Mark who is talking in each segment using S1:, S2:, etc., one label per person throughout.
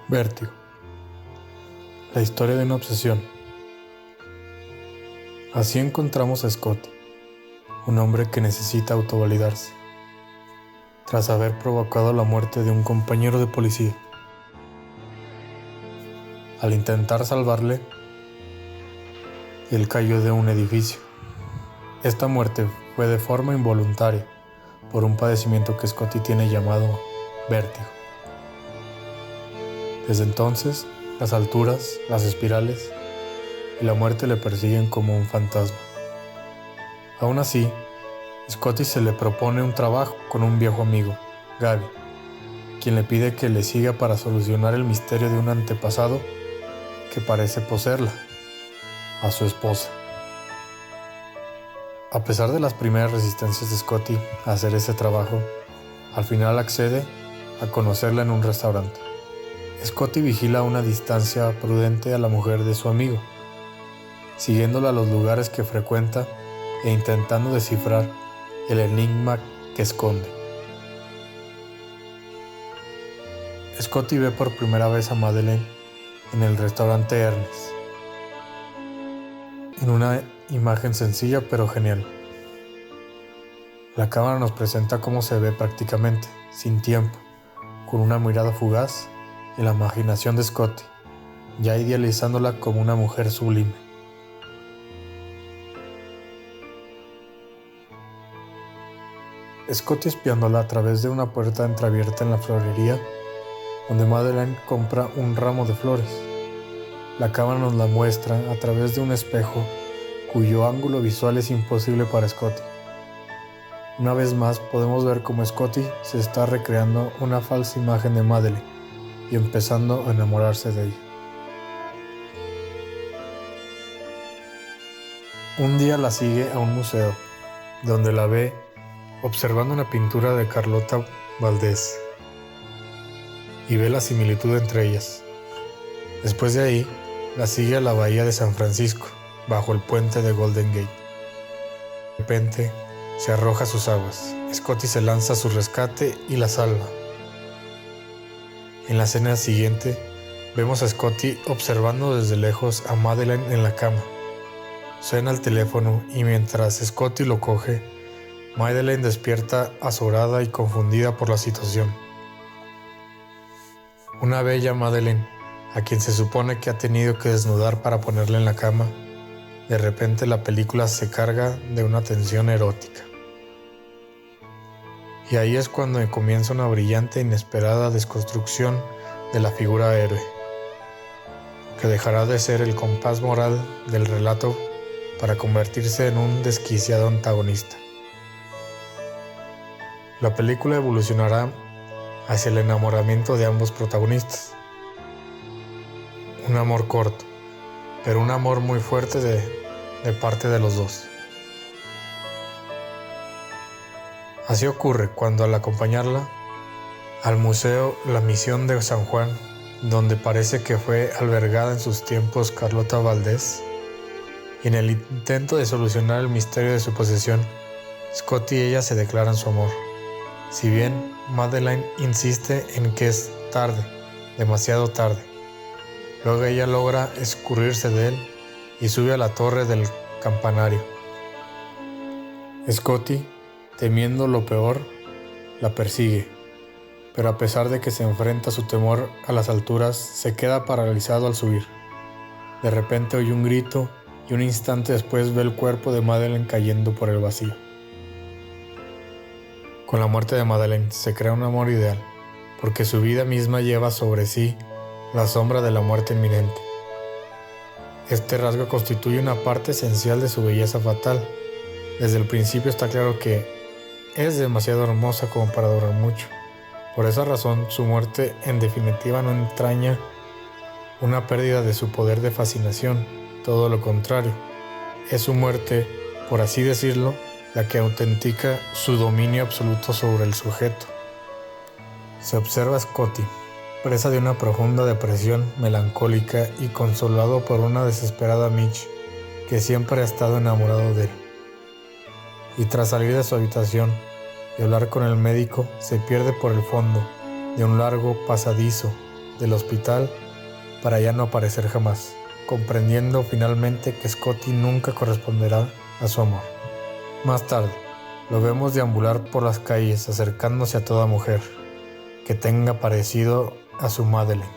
S1: Vértigo. La historia de una obsesión. Así encontramos a Scotty, un hombre que necesita autovalidarse, tras haber provocado la muerte de un compañero de policía. Al intentar salvarle, él cayó de un edificio. Esta muerte fue de forma involuntaria, por un padecimiento que Scotty tiene llamado vértigo. Desde entonces, las alturas, las espirales y la muerte le persiguen como un fantasma. Aún así, Scotty se le propone un trabajo con un viejo amigo, Gaby, quien le pide que le siga para solucionar el misterio de un antepasado que parece poseerla, a su esposa. A pesar de las primeras resistencias de Scotty a hacer ese trabajo, al final accede a conocerla en un restaurante. Scotty vigila a una distancia prudente a la mujer de su amigo, siguiéndola a los lugares que frecuenta e intentando descifrar el enigma que esconde. Scotty ve por primera vez a Madeleine en el restaurante Ernest, en una imagen sencilla pero genial. La cámara nos presenta cómo se ve prácticamente, sin tiempo, con una mirada fugaz en la imaginación de Scotty, ya idealizándola como una mujer sublime. Scotty espiándola a través de una puerta entreabierta en la florería, donde Madeleine compra un ramo de flores. La cámara nos la muestra a través de un espejo cuyo ángulo visual es imposible para Scotty. Una vez más podemos ver cómo Scotty se está recreando una falsa imagen de Madeleine y empezando a enamorarse de ella. Un día la sigue a un museo, donde la ve observando una pintura de Carlota Valdés y ve la similitud entre ellas. Después de ahí, la sigue a la bahía de San Francisco, bajo el puente de Golden Gate. De repente, se arroja a sus aguas. Scotty se lanza a su rescate y la salva. En la escena siguiente, vemos a Scotty observando desde lejos a Madeleine en la cama. Suena el teléfono y mientras Scotty lo coge, Madeleine despierta azorada y confundida por la situación. Una bella Madeleine, a quien se supone que ha tenido que desnudar para ponerla en la cama, de repente la película se carga de una tensión erótica. Y ahí es cuando comienza una brillante e inesperada desconstrucción de la figura héroe, que dejará de ser el compás moral del relato para convertirse en un desquiciado antagonista. La película evolucionará hacia el enamoramiento de ambos protagonistas. Un amor corto, pero un amor muy fuerte de parte de los dos. Así ocurre cuando al acompañarla al museo La Misión de San Juan, donde parece que fue albergada en sus tiempos Carlota Valdés, y en el intento de solucionar el misterio de su posesión, Scotty y ella se declaran su amor. Si bien Madeleine insiste en que es tarde, demasiado tarde, luego ella logra escurrirse de él y sube a la torre del campanario. Scotty, temiendo lo peor, la persigue, pero a pesar de que se enfrenta a su temor a las alturas, se queda paralizado al subir. De repente oye un grito y un instante después ve el cuerpo de Madeleine cayendo por el vacío. Con la muerte de Madeleine se crea un amor ideal, porque su vida misma lleva sobre sí la sombra de la muerte inminente. Este rasgo constituye una parte esencial de su belleza fatal. Desde el principio está claro que es demasiado hermosa como para durar mucho. Por esa razón, su muerte en definitiva no entraña una pérdida de su poder de fascinación, todo lo contrario. Es su muerte, por así decirlo, la que autentica su dominio absoluto sobre el sujeto. Se observa a Scotty, presa de una profunda depresión melancólica y consolado por una desesperada Mitch, que siempre ha estado enamorado de él. Y tras salir de su habitación y hablar con el médico, se pierde por el fondo, de un largo pasadizo del hospital para ya no aparecer jamás, comprendiendo finalmente que Scotty nunca corresponderá a su amor. Más tarde, lo vemos deambular por las calles acercándose a toda mujer que tenga parecido a su Madeleine,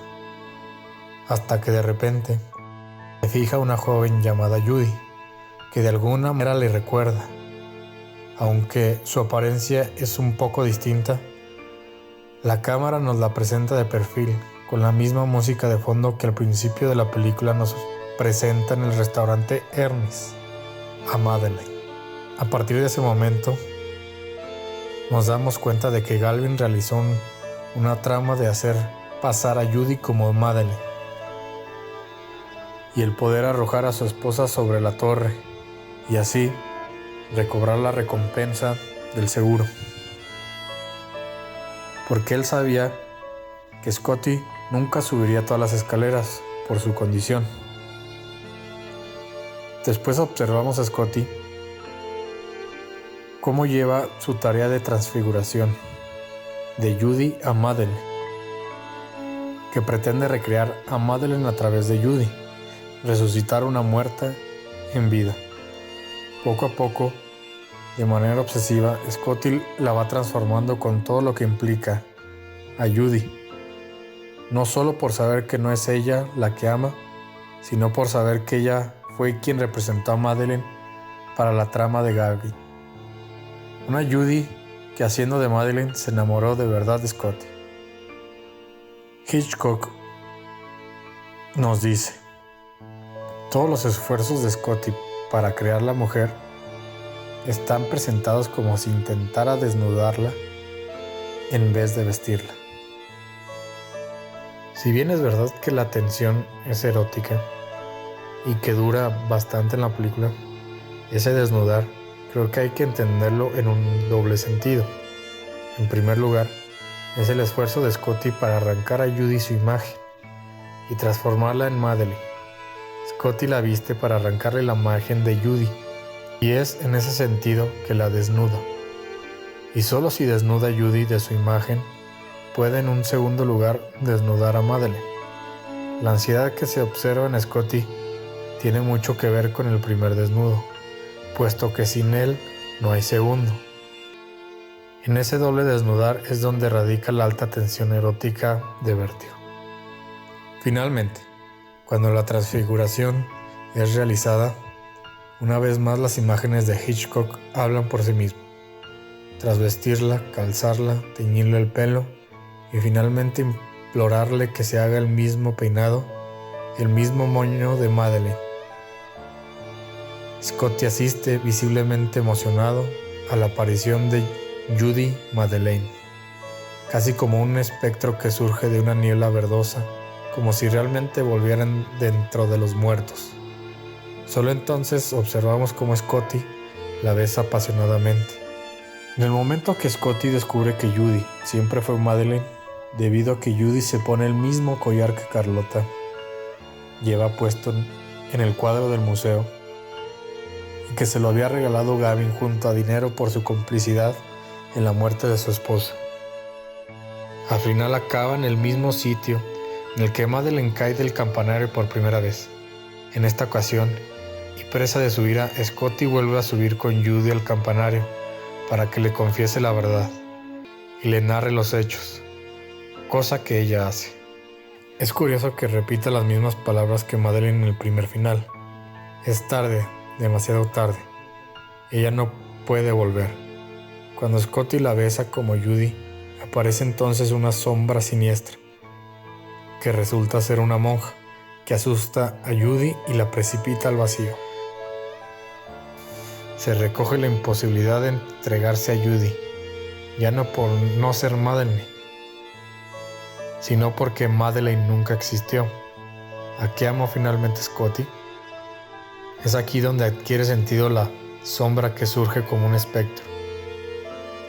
S1: hasta que de repente se fija una joven llamada Judy, que de alguna manera le recuerda, aunque su apariencia es un poco distinta. La cámara nos la presenta de perfil, con la misma música de fondo que al principio de la película nos presenta en el restaurante Ernest a Madeleine. A partir de ese momento, nos damos cuenta de que Galvin realizó una trama de hacer pasar a Judy como Madeleine y el poder arrojar a su esposa sobre la torre y así recobrar la recompensa del seguro. Porque él sabía que Scotty nunca subiría todas las escaleras por su condición. Después observamos a Scotty cómo lleva su tarea de transfiguración de Judy a Madeleine, que pretende recrear a Madeleine a través de Judy, resucitar una muerta en vida. Poco a poco, de manera obsesiva, Scotty la va transformando con todo lo que implica a Judy, no solo por saber que no es ella la que ama, sino por saber que ella fue quien representó a Madeleine para la trama de Gaby. Una Judy que, haciendo de Madeleine, se enamoró de verdad de Scotty. Hitchcock nos dice: todos los esfuerzos de Scotty para crear la mujer están presentados como si intentara desnudarla en vez de vestirla. Si bien es verdad que la tensión es erótica y que dura bastante en la película, ese desnudar creo que hay que entenderlo en un doble sentido. En primer lugar, es el esfuerzo de Scotty para arrancar a Judy su imagen y transformarla en Madeleine. Scotty la viste para arrancarle la imagen de Judy, y es en ese sentido que la desnuda. Y solo si desnuda a Judy de su imagen, puede en un segundo lugar desnudar a Madeleine. La ansiedad que se observa en Scotty tiene mucho que ver con el primer desnudo, puesto que sin él no hay segundo. En ese doble desnudar es donde radica la alta tensión erótica de Vértigo. Finalmente, cuando la transfiguración es realizada, una vez más las imágenes de Hitchcock hablan por sí mismo. Tras vestirla, calzarla, teñirle el pelo y finalmente implorarle que se haga el mismo peinado y el mismo moño de Madeleine, Scotty asiste visiblemente emocionado a la aparición de Judy Madeleine, casi como un espectro que surge de una niebla verdosa, como si realmente volvieran dentro de los muertos. Solo entonces observamos cómo Scotty la besa apasionadamente. En el momento que Scotty descubre que Judy siempre fue Madeleine, debido a que Judy se pone el mismo collar que Carlota lleva puesto en el cuadro del museo, y que se lo había regalado Gavin junto a dinero por su complicidad en la muerte de su esposa. Al final acaba en el mismo sitio en el que Madeleine cae del campanario por primera vez. En esta ocasión, y presa de su ira, Scotty vuelve a subir con Judy al campanario para que le confiese la verdad y le narre los hechos, cosa que ella hace. Es curioso que repita las mismas palabras que Madeleine en el primer final. Es tarde, demasiado tarde. Ella no puede volver. Cuando Scotty la besa como Judy, aparece entonces una sombra siniestra, que resulta ser una monja, que asusta a Judy y la precipita al vacío. Se recoge la imposibilidad de entregarse a Judy, ya no por no ser Madeleine, sino porque Madeleine nunca existió. ¿A qué amó finalmente Scotty? Es aquí donde adquiere sentido la sombra que surge como un espectro,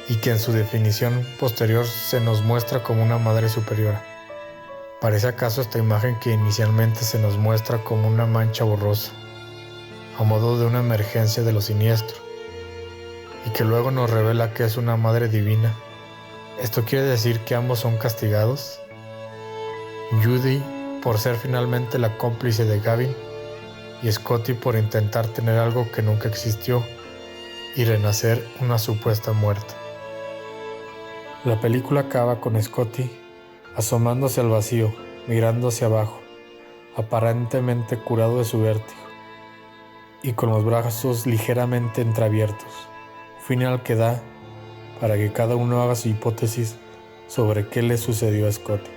S1: y que en su definición posterior se nos muestra como una madre superiora. ¿Parece acaso esta imagen que inicialmente se nos muestra como una mancha borrosa, a modo de una emergencia de lo siniestro, y que luego nos revela que es una madre divina, ¿Esto quiere decir que ambos son castigados? Judy por ser finalmente la cómplice de Gavin y Scotty por intentar tener algo que nunca existió y renacer una supuesta muerte. La película acaba con Scotty asomándose al vacío, mirando hacia abajo, aparentemente curado de su vértigo y con los brazos ligeramente entreabiertos, final que da para que cada uno haga su hipótesis sobre qué le sucedió a Scotty.